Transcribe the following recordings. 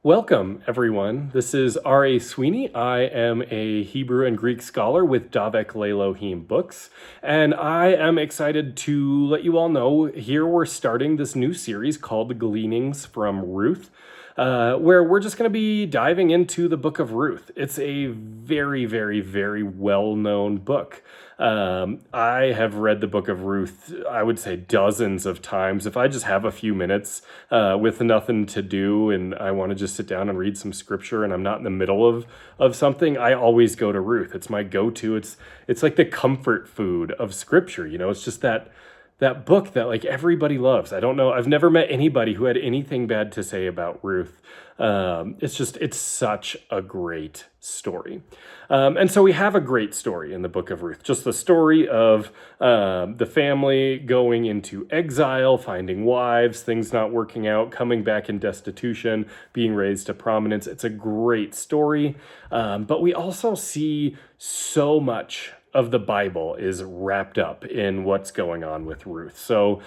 Welcome, everyone. This is R.A. Sweeney. I am a Hebrew and Greek scholar with Davek Le'lohim Books, and I am excited to let you all know here we're starting this new series called Gleanings from Ruth, where we're just going to be diving into the book of Ruth. It's a very, very, very well-known book. I have read the book of Ruth, I would say dozens of times. If I just have a few minutes with nothing to do and I want to just sit down and read some scripture and I'm not in the middle of something, I always go to Ruth. It's my go-to. It's like the comfort food of scripture. It's just that book that like everybody loves. I don't know. I've never met anybody who had anything bad to say about Ruth. It's such a great story. And so we have a great story in the book of Ruth, just the story of the family going into exile, finding wives, things not working out, coming back in destitution, being raised to prominence. It's a great story. But we also see so much of the Bible is wrapped up in what's going on with Ruth. So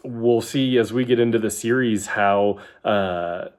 we'll see as we get into the series how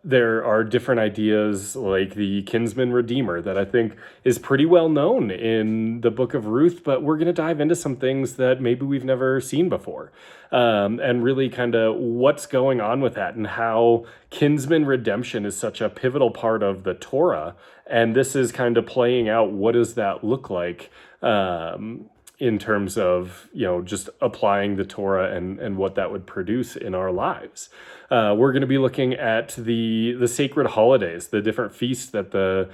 there are different ideas like the kinsman redeemer that I think is pretty well known in the book of Ruth, but we're going to dive into some things that maybe we've never seen before, and really kind of what's going on with that and how kinsman redemption is such a pivotal part of the Torah. And this is kind of playing out, what does that look like in terms of, just applying the Torah and what that would produce in our lives. We're going to be looking at the sacred holidays, the different feasts that the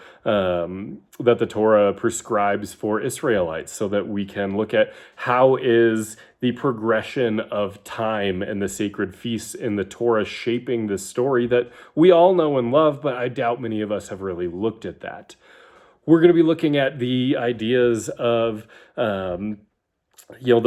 Torah prescribes for Israelites, so that we can look at how is the progression of time and the sacred feasts in the Torah shaping this story that we all know and love, but I doubt many of us have really looked at that. We're going to be looking at the ideas of the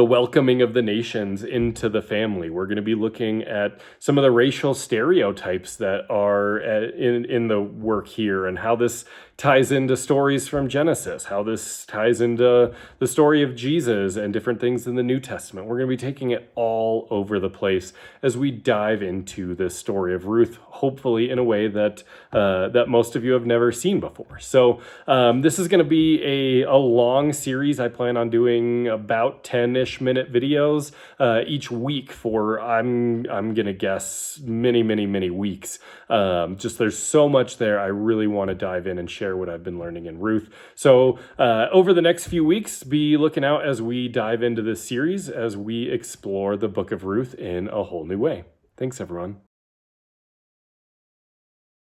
welcoming of the nations into the family. We're going to be looking at some of the racial stereotypes that are in the work here and how this ties into stories from Genesis, how this ties into the story of Jesus and different things in the New Testament. We're going to be taking it all over the place as we dive into this story of Ruth, hopefully in a way that that most of you have never seen before. So this is going to be a long series. I plan on doing about 10-ish minute videos each week for I'm gonna guess many weeks. Just there's so much there. I really want to dive in and share what I've been learning in Ruth. So over the next few weeks, be looking out as we dive into this series as we explore the book of Ruth in a whole new way. Thanks, everyone.